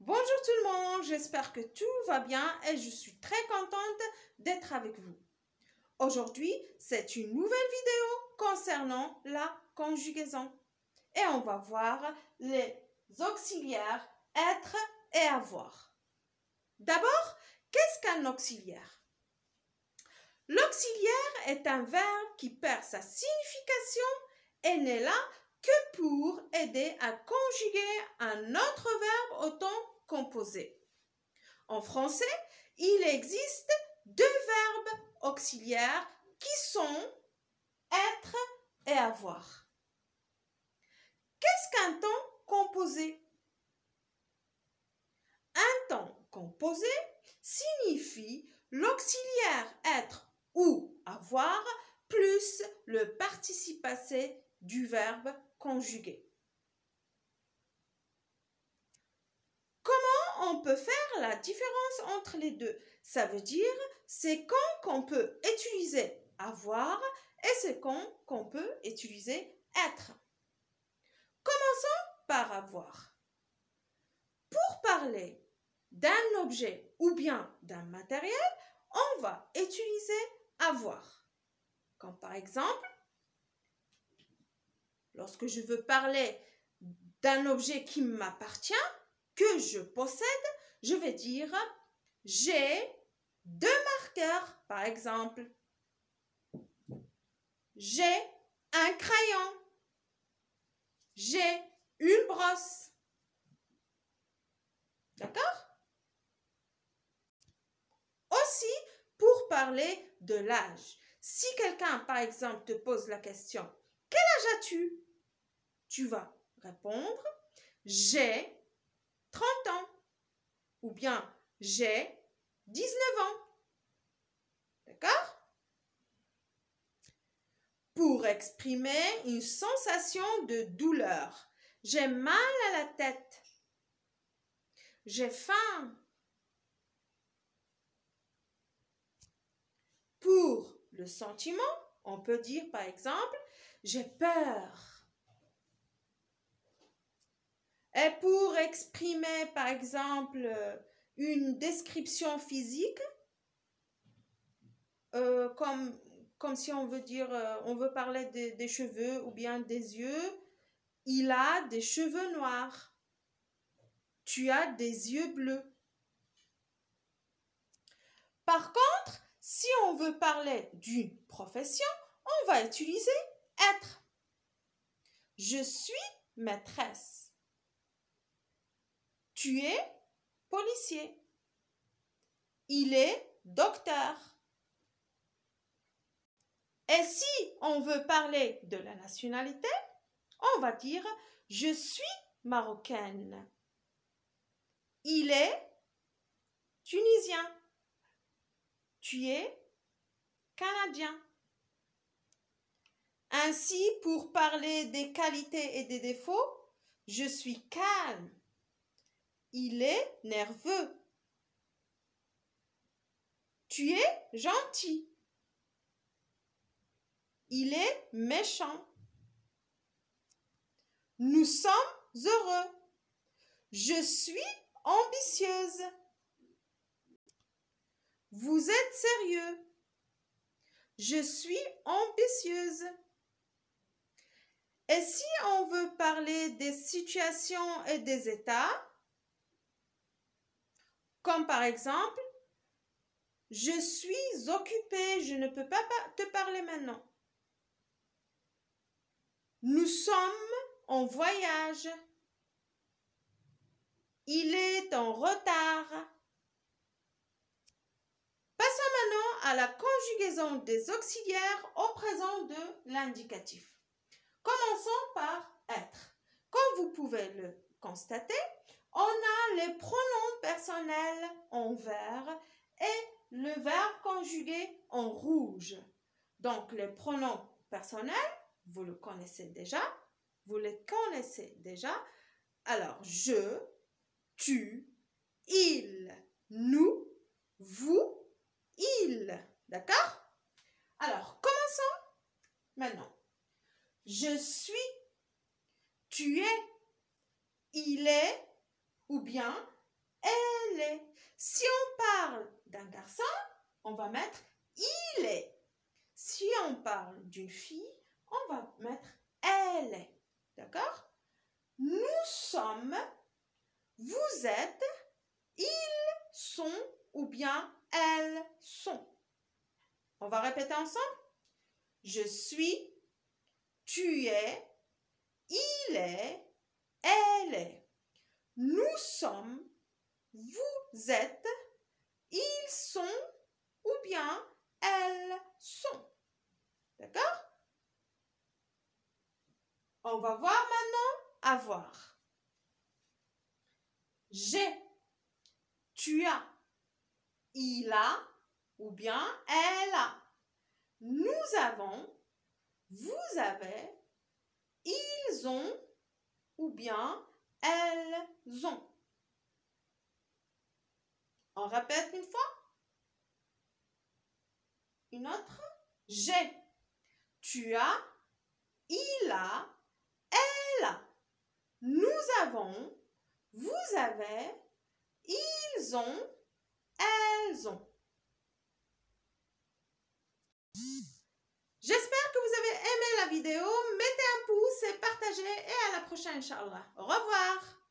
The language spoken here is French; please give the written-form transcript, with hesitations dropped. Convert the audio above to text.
Bonjour tout le monde, j'espère que tout va bien et je suis très contente d'être avec vous. Aujourd'hui, c'est une nouvelle vidéo concernant la conjugaison et on va voir les auxiliaires être et avoir. D'abord, qu'est-ce qu'un auxiliaire? L'auxiliaire est un verbe qui perd sa signification et n'est là que pour aider à conjuguer un autre verbe au temps composé. En français, il existe deux verbes auxiliaires qui sont être et avoir. Qu'est-ce qu'un temps composé? Un temps composé signifie l'auxiliaire être ou avoir plus le participe passé du verbe conjugué. Comment on peut faire la différence entre les deux? Ça veut dire c'est quand qu'on peut utiliser avoir et c'est quand qu'on peut utiliser être. Commençons par avoir. Pour parler d'un objet ou bien d'un matériel, on va utiliser avoir. Comme par exemple, lorsque je veux parler d'un objet qui m'appartient, que je possède, je vais dire j'ai deux marqueurs, par exemple. J'ai un crayon. J'ai une brosse. D'accord? Aussi, pour parler de l'âge. Si quelqu'un, par exemple, te pose la question « Quel âge as-tu » Tu vas répondre « J'ai 30 ans » ou bien « J'ai 19 ans ». D'accord? Pour exprimer une sensation de douleur. J'ai mal à la tête. J'ai faim. Pour le sentiment, on peut dire par exemple, j'ai peur. Et pour exprimer par exemple une description physique, comme si on veut dire, on veut parler des cheveux ou bien des yeux, il a des cheveux noirs. Tu as des yeux bleus. Par contre, si on veut parler d'une profession, on va utiliser être. Je suis maîtresse. Tu es policier. Il est docteur. Et si on veut parler de la nationalité, on va dire je suis marocaine. Il est tunisien. Tu es canadien. Ainsi, pour parler des qualités et des défauts, je suis calme. Il est nerveux. Tu es gentil. Il est méchant. Nous sommes heureux. Je suis ambitieuse. Vous êtes sérieux. Je suis ambitieuse. Et si on veut parler des situations et des états, comme par exemple, je suis occupée, je ne peux pas te parler maintenant. Nous sommes en voyage. Il est en retard. Passons maintenant à la conjugaison des auxiliaires au présent de l'indicatif. Commençons par être. Comme vous pouvez le constater, on a les pronoms personnels en vert et le verbe conjugué en rouge. Donc, les pronoms personnels, vous le connaissez déjà. Vous les connaissez déjà. Alors, je, tu, il, nous, vous, il. D'accord? Alors, commençons maintenant. Je suis, tu es, il est, ou bien elle est. Si on parle d'un garçon, on va mettre il est. Si on parle d'une fille, on va mettre elle est. D'accord? Nous sommes, vous êtes, ils sont ou bien elles sont. On va répéter ensemble. Je suis, tu es, il est, elle est. Nous sommes, vous êtes, ils sont ou bien elles sont. D'accord? On va voir maintenant avoir. J'ai, tu as, il a ou bien elle a. Nous avons, vous avez, ils ont ou bien elles ont. On répète une fois. Une autre. J'ai, tu as, il a, elle a. Nous avons, vous avez, ils ont, elles ont. J'espère que vous avez aimé la vidéo. Mettez un pouce et partagez et à la prochaine, Inch'Allah. Au revoir.